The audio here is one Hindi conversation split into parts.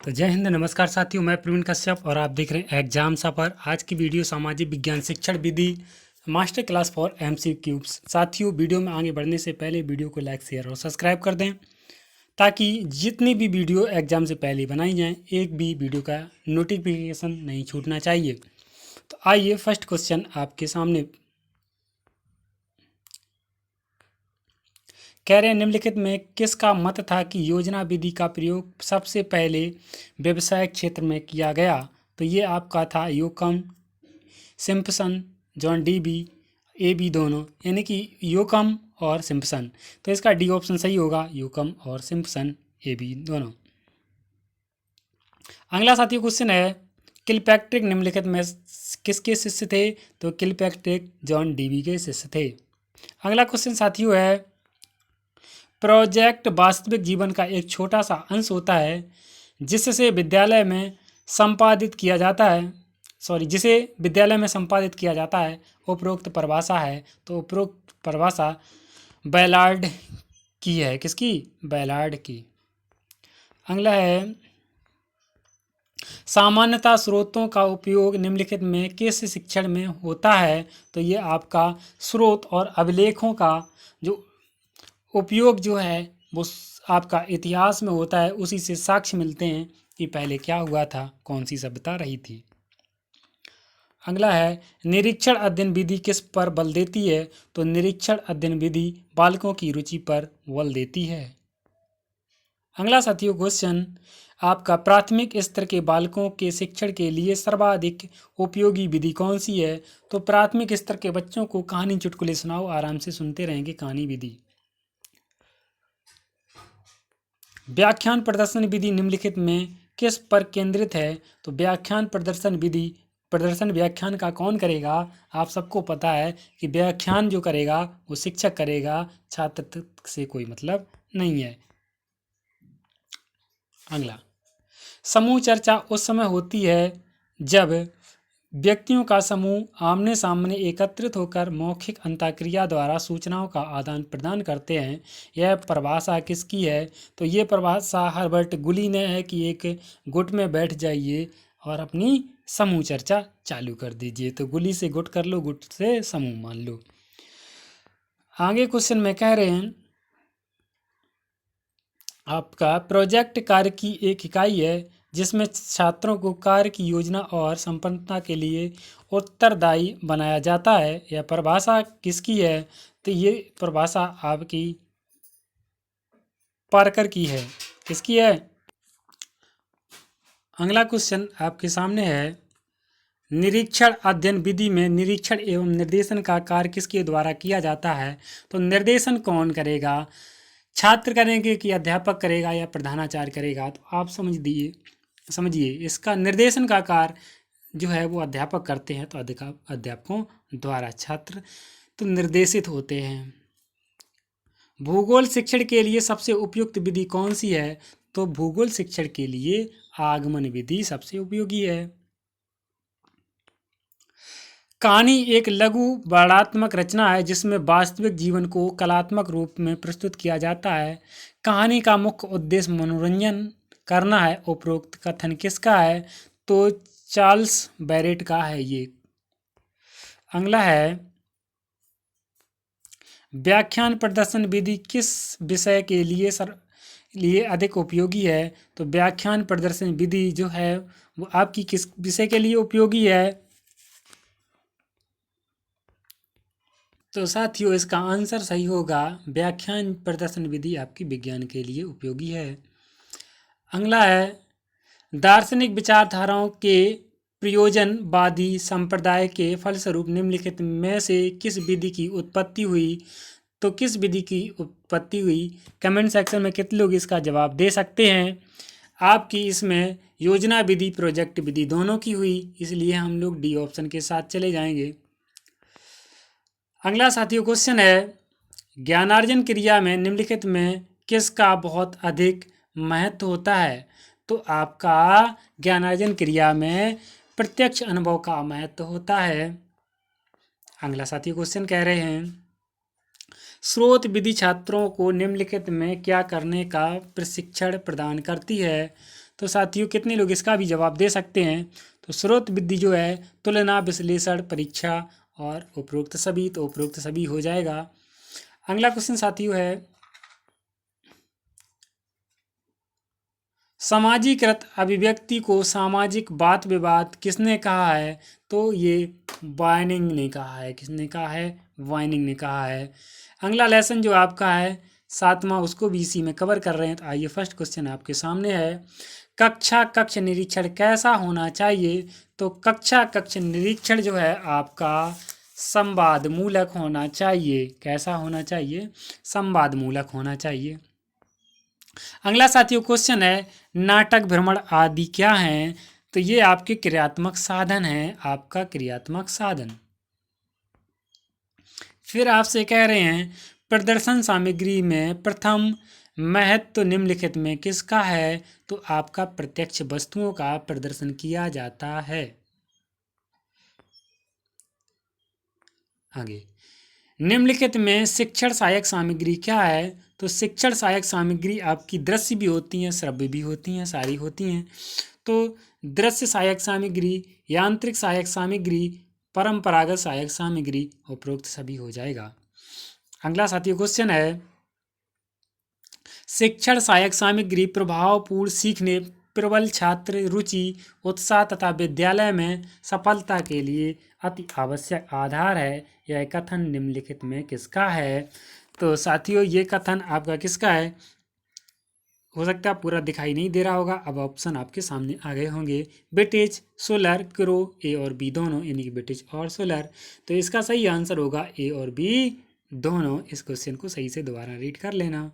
तो जय हिंद, नमस्कार साथियों। मैं प्रवीण कश्यप और आप देख रहे हैं एग्जाम सफर। आज की वीडियो सामाजिक विज्ञान शिक्षण विधि मास्टर क्लास फॉर MCQs। साथियों, वीडियो में आगे बढ़ने से पहले वीडियो को लाइक, शेयर और सब्सक्राइब कर दें ताकि जितनी भी वीडियो एग्जाम से पहले बनाई जाएं, एक भी वीडियो का नोटिफिकेशन नहीं छूटना चाहिए। तो आइए, फर्स्ट क्वेश्चन आपके सामने कह रहे हैं, निम्नलिखित में किसका मत था कि योजना विधि का प्रयोग सबसे पहले व्यवसायिक क्षेत्र में किया गया? तो ये आपका था Yoakam, Simpson, John dB, AB दोनों, यानी कि योकम और सिम्पसन। तो इसका डी ऑप्शन सही होगा, योकम और सिम्पसन, AB दोनों। अगला साथियों क्वेश्चन है, किलपैट्रिक निम्नलिखित में किसके शिष्य थे? तो किलपैट्रिक जॉन डीबी के शिष्य थे। अगला क्वेश्चन साथियों है, प्रोजेक्ट वास्तविक जीवन का एक छोटा सा अंश होता है जिसे विद्यालय में संपादित किया जाता है उपरोक्त परिभाषा है। तो उपरोक्त परिभाषा बैलार्ड की है। किसकी? बैलार्ड की। अगला है, सामान्यतः स्रोतों का उपयोग निम्नलिखित में किस शिक्षण में होता है? तो ये आपका स्रोत और अभिलेखों का जो उपयोग जो है वो आपका इतिहास में होता है। उसी से साक्ष्य मिलते हैं कि पहले क्या हुआ था, कौन सी सभ्यता रही थी। अगला है, निरीक्षण अध्ययन विधि किस पर बल देती है? तो निरीक्षण अध्ययन विधि बालकों की रुचि पर बल देती है। अगला साथियों क्वेश्चन आपका, प्राथमिक स्तर के बालकों के शिक्षण के लिए सर्वाधिक उपयोगी विधि कौन सी है? तो प्राथमिक स्तर के बच्चों को कहानी चुटकुले सुनाओ, आराम से सुनते रहेंगे कहानी विधि। व्याख्यान प्रदर्शन विधि निम्नलिखित में किस पर केंद्रित है? तो व्याख्यान प्रदर्शन विधि, प्रदर्शन व्याख्यान का कौन करेगा? आप सबको पता है कि व्याख्यान जो करेगा वो शिक्षक करेगा, छात्र से कोई मतलब नहीं है। अगला, समूह चर्चा उस समय होती है जब व्यक्तियों का समूह आमने सामने एकत्रित होकर मौखिक अंतःक्रिया द्वारा सूचनाओं का आदान प्रदान करते हैं। यह परिभाषा किसकी है? तो ये परिभाषा हर्बर्ट गुली ने है कि एक गुट में बैठ जाइए और अपनी समूह चर्चा चालू कर दीजिए। तो गुली से गुट कर लो, गुट से समूह मान लो। आगे क्वेश्चन में कह रहे हैं, आपका प्रोजेक्ट कार्य की एक इकाई है जिसमें छात्रों को कार्य की योजना और संपन्नता के लिए उत्तरदायी बनाया जाता है। यह परिभाषा किसकी है? तो ये परिभाषा आपकी पार्कर की है। किसकी है? अगला क्वेश्चन आपके सामने है, निरीक्षण अध्ययन विधि में निरीक्षण एवं निर्देशन का कार्य किसके द्वारा किया जाता है? तो निर्देशन कौन करेगा? छात्र करेंगे कि अध्यापक करेगा या प्रधानाचार्य करेगा? तो आप समझिए इसका निर्देशन का कार्य जो है वो अध्यापक करते हैं। तो अध्यापकों द्वारा छात्र तो निर्देशित होते हैं। भूगोल शिक्षण के लिए सबसे उपयुक्त विधि कौन सी है? तो भूगोल शिक्षण के लिए आगमन विधि सबसे उपयोगी है। कहानी एक लघु वर्णनात्मक रचना है जिसमें वास्तविक जीवन को कलात्मक रूप में प्रस्तुत किया जाता है। कहानी का मुख्य उद्देश्य मनोरंजन करना है। उपरोक्त कथन किसका है? तो चार्ल्स बैरेट का है ये। अगला है, व्याख्यान प्रदर्शन विधि किस विषय के लिए अधिक उपयोगी है? तो व्याख्यान प्रदर्शन विधि जो है वो आपकी किस विषय के लिए उपयोगी है? तो साथियों इसका आंसर सही होगा, व्याख्यान प्रदर्शन विधि आपकी विज्ञान के लिए उपयोगी है। अगला है, दार्शनिक विचारधाराओं के प्रयोजनवादी संप्रदाय के फलस्वरूप निम्नलिखित में से किस विधि की उत्पत्ति हुई? तो किस विधि की उत्पत्ति हुई? कमेंट सेक्शन में कितने लोग इसका जवाब दे सकते हैं? आपकी इसमें योजना विधि, प्रोजेक्ट विधि दोनों की हुई, इसलिए हम लोग डी ऑप्शन के साथ चले जाएंगे। अगला साथियों क्वेश्चन है, ज्ञानार्जन क्रिया में निम्नलिखित में किसका बहुत अधिक महत्व होता है? तो आपका ज्ञानार्जन क्रिया में प्रत्यक्ष अनुभव का महत्व होता है। अगला साथियों क्वेश्चन कह रहे हैं, स्रोत विधि छात्रों को निम्नलिखित में क्या करने का प्रशिक्षण प्रदान करती है? तो साथियों कितने लोग इसका भी जवाब दे सकते हैं? तो स्रोत विधि जो है तुलना, विश्लेषण, परीक्षा और उपरोक्त सभी, तो उपरोक्त सभी हो जाएगा। अगला क्वेश्चन साथियों है, समाजीकृत अभिव्यक्ति को सामाजिक वाद विवाद किसने कहा है? तो ये वाइनिंग ने कहा है। किसने कहा है? वाइनिंग ने कहा है। अगला लेसन जो आपका है 7वां, उसको भी इसी में कवर कर रहे हैं। तो आइए फर्स्ट क्वेश्चन आपके सामने है, कक्षा कक्ष निरीक्षण कैसा होना चाहिए? तो कक्षा कक्ष निरीक्षण जो है आपका संवाद मूलक होना चाहिए। कैसा होना चाहिए? संवाद मूलक होना चाहिए। अगला साथियों क्वेश्चन है, नाटक, भ्रमण आदि क्या हैं? तो ये आपके क्रियात्मक साधन हैं। आपका क्रियात्मक साधन। फिर आपसे कह रहे हैं, प्रदर्शन सामग्री में प्रथम महत्व निम्नलिखित में किसका है? तो आपका प्रत्यक्ष वस्तुओं का प्रदर्शन किया जाता है। आगे, निम्नलिखित में शिक्षण सहायक सामग्री क्या है? तो शिक्षण सहायक सामग्री आपकी दृश्य भी होती हैं, श्रव्य भी होती हैं, सारी होती हैं। तो दृश्य सहायक सामग्री, यांत्रिक सहायक सामग्री, परंपरागत सहायक सामग्री, उपरोक्त सभी हो जाएगा। अगला साथियों क्वेश्चन है, शिक्षण सहायक सामग्री प्रभावपूर्ण सीखने, प्रबल छात्र रुचि, उत्साह तथा विद्यालय में सफलता के लिए अति आवश्यक आधार है। यह कथन निम्नलिखित में किसका है? तो साथियों ये कथन आपका किसका है? हो सकता है पूरा दिखाई नहीं दे रहा होगा। अब ऑप्शन आपके सामने आ गए होंगे, ब्रिटिश, सोलर, क्रो, ए और बी दोनों, यानी कि ब्रिटिश और सोलर। तो इसका सही आंसर होगा ए और बी दोनों। इस क्वेश्चन को सही से दोबारा रीड कर लेना।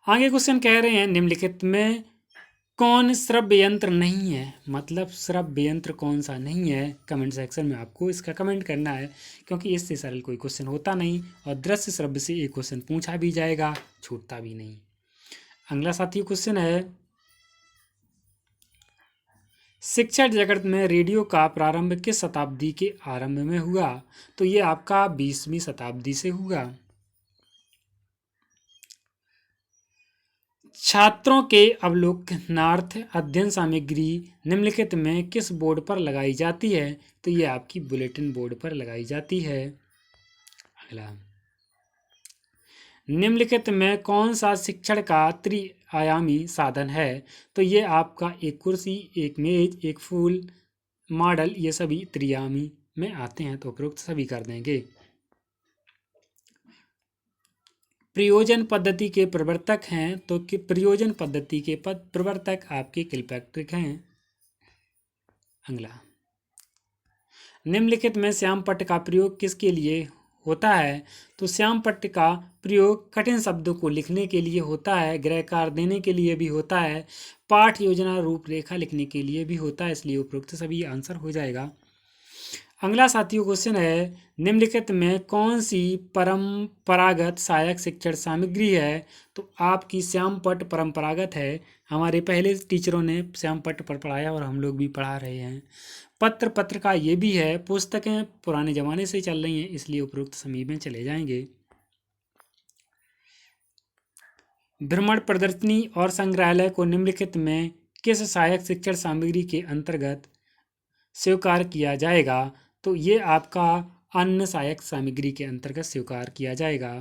आगे क्वेश्चन कह रहे हैं, निम्नलिखित में कौन श्रव्य यंत्र नहीं है? मतलब श्रव्य यंत्र कौन सा नहीं है? कमेंट सेक्शन में आपको इसका कमेंट करना है, क्योंकि इससे सरल कोई क्वेश्चन होता नहीं और दृश्य श्रव्य से एक क्वेश्चन पूछा भी जाएगा, छूटता भी नहीं। अगला साथी क्वेश्चन है, शिक्षण जगत में रेडियो का प्रारंभ किस शताब्दी के आरंभ में हुआ? तो ये आपका 20वीं शताब्दी से हुआ। छात्रों के अवलोकनार्थ अध्ययन सामग्री निम्नलिखित में किस बोर्ड पर लगाई जाती है? तो ये आपकी बुलेटिन बोर्ड पर लगाई जाती है। अगला, निम्नलिखित में कौन सा शिक्षण का त्रिआयामी साधन है? तो ये आपका एक कुर्सी, एक मेज, एक फूल, मॉडल, ये सभी त्रिआयामी में आते हैं। तो उपरोक्त सभी कर देंगे। प्रयोजन पद्धति के प्रवर्तक हैं, तो कि प्रयोजन पद्धति के प्रवर्तक आपके किलपैट्रिक हैं। अगला, निम्नलिखित में श्याम पट्ट का प्रयोग किसके लिए होता है? तो श्याम पट्ट का प्रयोग कठिन शब्दों को लिखने के लिए होता है, गृहकार देने के लिए भी होता है, पाठ योजना रूपरेखा लिखने के लिए भी होता है। इसलिए उपरोक्त सभी आंसर हो जाएगा। अगला साथियों क्वेश्चन है, निम्नलिखित में कौन सी परंपरागत सहायक शिक्षण सामग्री है? तो आपकी श्यामपट्ट परंपरागत है। हमारे पहले टीचरों ने श्यामपट्ट पर पढ़ाया और हम लोग भी पढ़ा रहे हैं। पत्र पत्रिका ये भी है। पुस्तकें पुराने जमाने से चल रही हैं, इसलिए उपरोक्त सभी में चले जाएंगे। भ्रमण, प्रदर्शनी और संग्रहालय को निम्नलिखित में किस सहायक शिक्षण सामग्री के अंतर्गत स्वीकार किया जाएगा? तो ये आपका अन्य सहायक सामग्री के अंतर्गत स्वीकार किया जाएगा।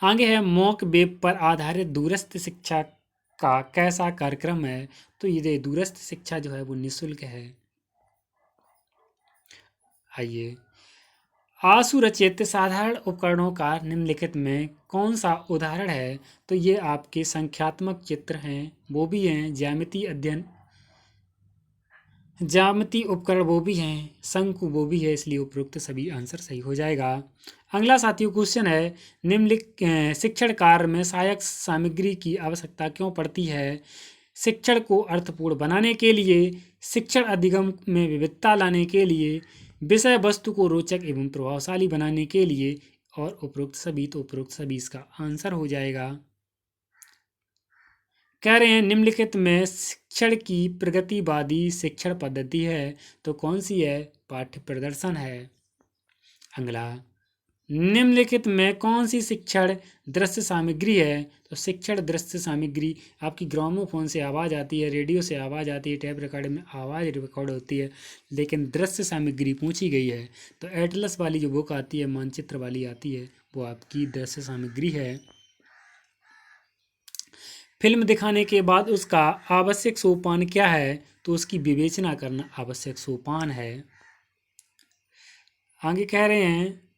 आगे है, मॉक वेब पर आधारित दूरस्थ शिक्षा का कैसा कार्यक्रम है? तो ये दूरस्थ शिक्षा जो है वो निःशुल्क है। आइए, आसुरचित साधारण उपकरणों का निम्नलिखित में कौन सा उदाहरण है? तो ये आपके संख्यात्मक चित्र हैं, वो भी हैं, ज्यामिति अध्ययन, ज्यामिति उपकरण वो भी हैं, शंकु वो भी है। इसलिए उपरोक्त सभी आंसर सही हो जाएगा। अगला साथियों क्वेश्चन है, निम्नलिखित शिक्षण कार्य में सहायक सामग्री की आवश्यकता क्यों पड़ती है? शिक्षण को अर्थपूर्ण बनाने के लिए, शिक्षण अधिगम में विविधता लाने के लिए, विषय वस्तु को रोचक एवं प्रभावशाली बनाने के लिए, और उपरोक्त सभी। तो उपरोक्त सभी इसका आंसर हो जाएगा। कह रहे हैं, निम्नलिखित में शिक्षण की प्रगतिवादी शिक्षण पद्धति है, तो कौन सी है? पाठ्य प्रदर्शन है। अगला, निम्नलिखित में कौन सी शिक्षण दृश्य सामग्री है? तो शिक्षण दृश्य सामग्री आपकी ग्रामोफोन से आवाज़ आती है, रेडियो से आवाज़ आती है, टेप रिकॉर्डर में आवाज़ रिकॉर्ड होती है, लेकिन दृश्य सामग्री पूछी गई है तो एटलस वाली जो बुक आती है, मानचित्र वाली आती है, वो आपकी दृश्य सामग्री है। फिल्म दिखाने के बाद उसका आवश्यक सोपान क्या है? तो उसकी विवेचना करना आवश्यक सोपान है। आगे कह रहे हैं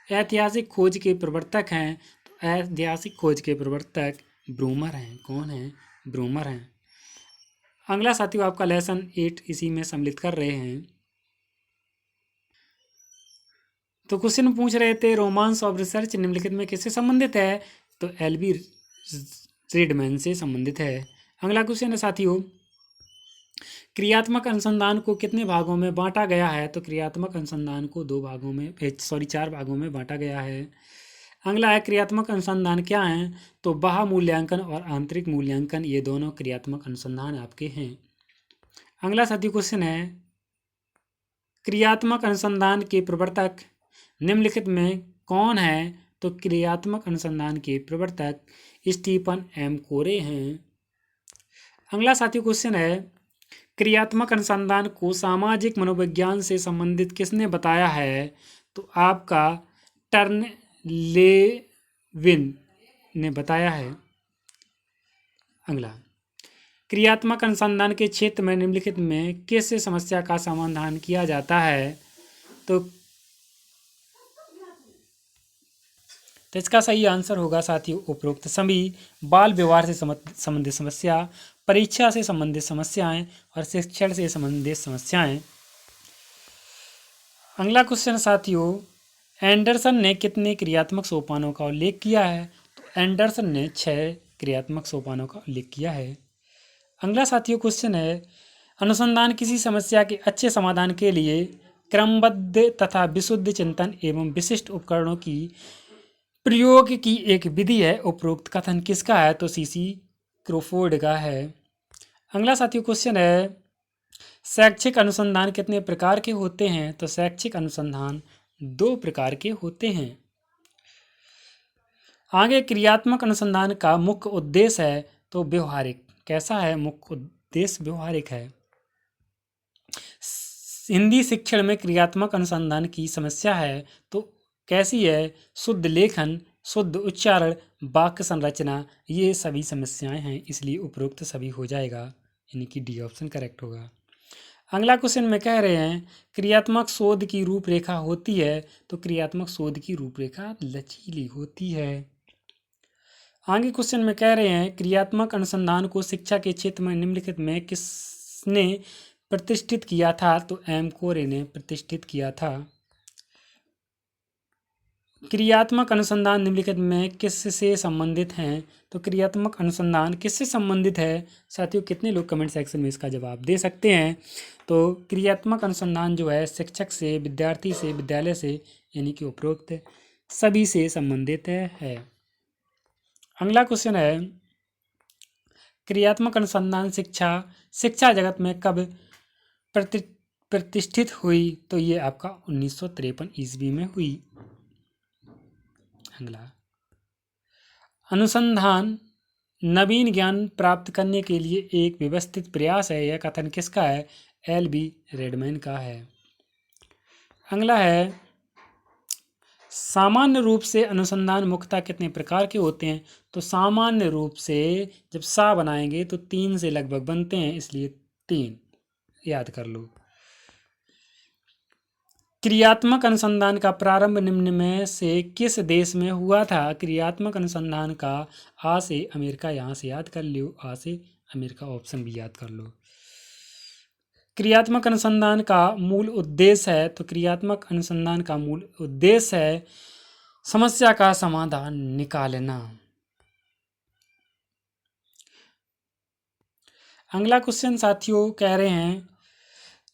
ऐतिहासिक खोज के प्रवर्तक हैं, तो ऐतिहासिक खोज के प्रवर्तक ब्रूमर हैं। कौन है? ब्रूमर हैं। अगला साथियों आपका लेसन 8 इसी में सम्मिलित कर रहे हैं। तो क्वेश्चन पूछ रहे थे रोमांस ऑफ रिसर्च निम्नलिखित में किससे संबंधित है? तो एलबी रेडमैन से संबंधित है। अगला क्वेश्चन है साथियों, क्रियात्मक अनुसंधान को कितने भागों में बांटा गया है? तो क्रियात्मक अनुसंधान को 4 भागों में बांटा गया है। अगला है क्रियात्मक अनुसंधान क्या है? तो बाह्य मूल्यांकन और आंतरिक मूल्यांकन, ये दोनों क्रियात्मक अनुसंधान आपके हैं। अगला साथी क्वेश्चन है, क्रियात्मक अनुसंधान के प्रवर्तक निम्नलिखित में कौन है? तो क्रियात्मक अनुसंधान के प्रवर्तक स्टीफन एम कोरे हैं। अगला साथी क्वेश्चन है, क्रियात्मक अनुसंधान को सामाजिक मनोविज्ञान से संबंधित किसने बताया है? तो आपका टर्नलेविन ने बताया है। अगला, क्रियात्मक अनुसंधान के क्षेत्र में निम्नलिखित में किस समस्या का समाधान किया जाता है? तो इसका सही आंसर होगा साथियों उपरोक्त सभी बाल व्यवहार से संबंधित समस्या, परीक्षा से संबंधित समस्याएं और शिक्षण से संबंधित समस्याएं। अगला क्वेश्चन साथियों, एंडरसन ने कितने क्रियात्मक सोपानों का उल्लेख किया है? तो एंडरसन ने 6 क्रियात्मक सोपानों का उल्लेख किया है। अगला साथियों क्वेश्चन है, अनुसंधान किसी समस्या के अच्छे समाधान के लिए क्रमबद्ध तथा विशुद्ध चिंतन एवं विशिष्ट उपकरणों की प्रयोग की एक विधि है। उपरोक्त कथन किसका है? तो सीसी क्रोफोर्ड का है। अगला साथियों क्वेश्चन है, शैक्षिक अनुसंधान कितने प्रकार के होते हैं? तो शैक्षिक अनुसंधान 2 प्रकार के होते हैं। आगे, क्रियात्मक अनुसंधान का मुख्य उद्देश्य है तो व्यवहारिक। कैसा है? मुख्य उद्देश्य व्यवहारिक है। हिंदी शिक्षण में क्रियात्मक अनुसंधान की समस्या है तो कैसी है? शुद्ध लेखन, शुद्ध उच्चारण, वाक्य संरचना, ये सभी समस्याएं हैं, इसलिए उपरोक्त सभी हो जाएगा, यानी कि डी ऑप्शन करेक्ट होगा। अगला क्वेश्चन में कह रहे हैं, क्रियात्मक शोध की रूपरेखा होती है तो क्रियात्मक शोध की रूपरेखा लचीली होती है। आगे क्वेश्चन में कह रहे हैं, क्रियात्मक अनुसंधान को शिक्षा के क्षेत्र में निम्नलिखित में किसने प्रतिष्ठित किया था? तो एम कोरे ने प्रतिष्ठित किया था। क्रियात्मक अनुसंधान निम्नलिखित में किससे संबंधित हैं? तो क्रियात्मक अनुसंधान किससे संबंधित है? साथियों कितने लोग कमेंट सेक्शन में इसका जवाब दे सकते हैं? तो क्रियात्मक अनुसंधान जो है शिक्षक से, विद्यार्थी से, विद्यालय से, यानी कि उपरोक्त सभी से संबंधित है। अगला क्वेश्चन है, क्रियात्मक अनुसंधान शिक्षा जगत में कब प्रतिष्ठित हुई? तो ये आपका 1953 ईस्वी में हुई। अगला, अनुसंधान नवीन ज्ञान प्राप्त करने के लिए एक व्यवस्थित प्रयास है, यह कथन किसका है? एल.बी. रेडमैन का है। अगला है, सामान्य रूप से अनुसंधान मुख्यतः कितने प्रकार के होते हैं? तो सामान्य रूप से जब सा बनाएंगे तो 3 से लगभग बनते हैं, इसलिए 3 याद कर लो। क्रियात्मक अनुसंधान का प्रारंभ निम्न में से किस देश में हुआ था? क्रियात्मक अनुसंधान का आ से अमेरिका, यहाँ से याद कर लो, आ से अमेरिका ऑप्शन भी याद कर लो। क्रियात्मक अनुसंधान का मूल उद्देश्य है तो क्रियात्मक अनुसंधान का मूल उद्देश्य है समस्या का समाधान निकालना। अगला क्वेश्चन साथियों कह रहे हैं,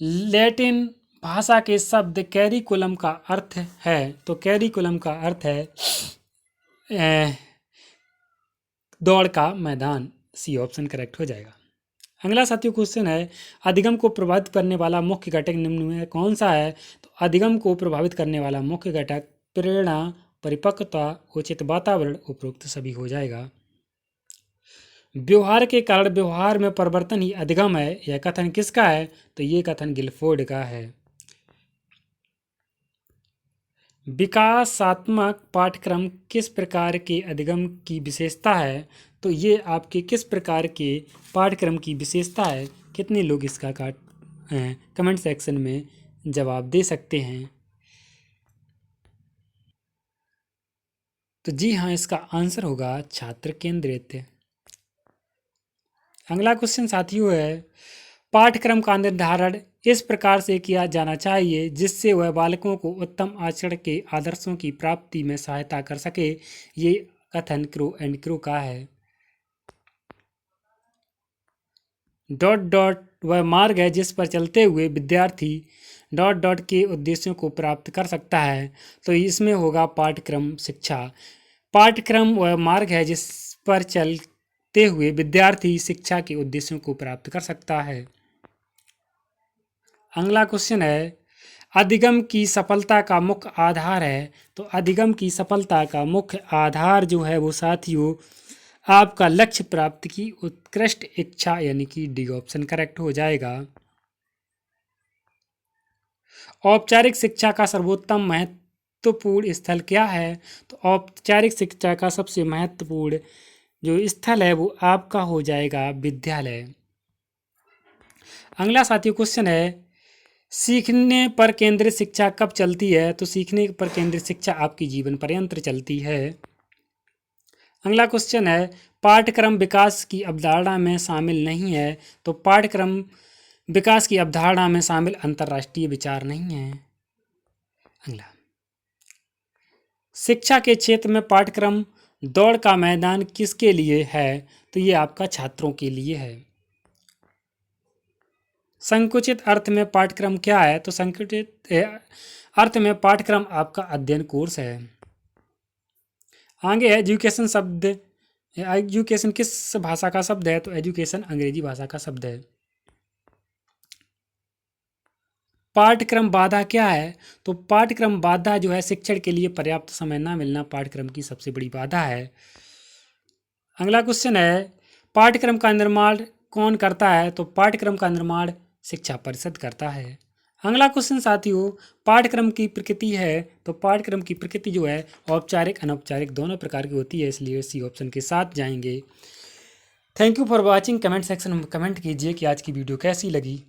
लैटिन भाषा के शब्द कैरिकुलम का अर्थ है, तो कैरिकुलम का अर्थ है दौड़ का मैदान, सी ऑप्शन करेक्ट हो जाएगा। अगला साथियों क्वेश्चन है, अधिगम को प्रभावित करने वाला मुख्य घटक निम्न में कौन सा है? तो अधिगम को प्रभावित करने वाला मुख्य घटक प्रेरणा, परिपक्वता, उचित वातावरण, उपरोक्त सभी हो जाएगा। व्यवहार के कारण व्यवहार में परिवर्तन ही अधिगम है, यह कथन किसका है? तो ये कथन गिलफोर्ड का है। विकासात्मक पाठ्यक्रम किस प्रकार के अधिगम की विशेषता है? तो ये आपके किस प्रकार के पाठ्यक्रम की विशेषता है? कितने लोग इसका कमेंट सेक्शन में जवाब दे सकते हैं? तो जी हाँ, इसका आंसर होगा छात्र केंद्रित। अगला क्वेश्चन साथियों है, पाठ्यक्रम का निर्धारण इस प्रकार से किया जाना चाहिए जिससे वह बालकों को उत्तम आचरण के आदर्शों की प्राप्ति में सहायता कर सके। ये कथन क्रो एंड क्रो का है। डॉट डॉट वह मार्ग है जिस पर चलते हुए विद्यार्थी डॉट डॉट के उद्देश्यों को प्राप्त कर सकता है। तो इसमें होगा पाठ्यक्रम शिक्षा। पाठ्यक्रम वह मार्ग है जिस पर चलते हुए विद्यार्थी शिक्षा के उद्देश्यों को प्राप्त कर सकता है। अगला क्वेश्चन है, अधिगम की सफलता का मुख्य आधार है। तो अधिगम की सफलता का मुख्य आधार जो है वो साथियों आपका लक्ष्य प्राप्ति की उत्कृष्ट इच्छा, यानी कि डी ऑप्शन करेक्ट हो जाएगा। औपचारिक शिक्षा का सर्वोत्तम महत्वपूर्ण स्थल क्या है? तो औपचारिक शिक्षा का सबसे महत्वपूर्ण जो स्थल है वो आपका हो जाएगा विद्यालय। अगला साथियों क्वेश्चन है, सीखने पर केंद्रित शिक्षा कब चलती है? तो सीखने पर केंद्रित शिक्षा आपकी जीवन पर्यंत चलती है। अगला क्वेश्चन है, पाठ्यक्रम विकास की अवधारणा में शामिल नहीं है। तो पाठ्यक्रम विकास की अवधारणा में शामिल अंतर्राष्ट्रीय विचार नहीं है। अगला, शिक्षा के क्षेत्र में पाठ्यक्रम दौड़ का मैदान किसके लिए है? तो ये आपका छात्रों के लिए है। संकुचित अर्थ में पाठ्यक्रम क्या है? तो संकुचित अर्थ में पाठ्यक्रम आपका अध्ययन कोर्स है। आगे एजुकेशन शब्द, एजुकेशन किस भाषा का शब्द है? तो एजुकेशन अंग्रेजी भाषा का शब्द है। पाठ्यक्रम बाधा क्या है? तो पाठ्यक्रम बाधा जो है शिक्षण के लिए पर्याप्त समय न मिलना पाठ्यक्रम की सबसे बड़ी बाधा है। अगला क्वेश्चन है, पाठ्यक्रम का निर्माण कौन करता है? तो पाठ्यक्रम का निर्माण शिक्षा परिषद करता है। अगला क्वेश्चन साथियों, पाठ्यक्रम की प्रकृति है। तो पाठ्यक्रम की प्रकृति जो है औपचारिक अनौपचारिक दोनों प्रकार की होती है, इसलिए सी ऑप्शन के साथ जाएंगे। Thank you for watching. Comment section में कमेंट कीजिए कि आज की वीडियो कैसी लगी।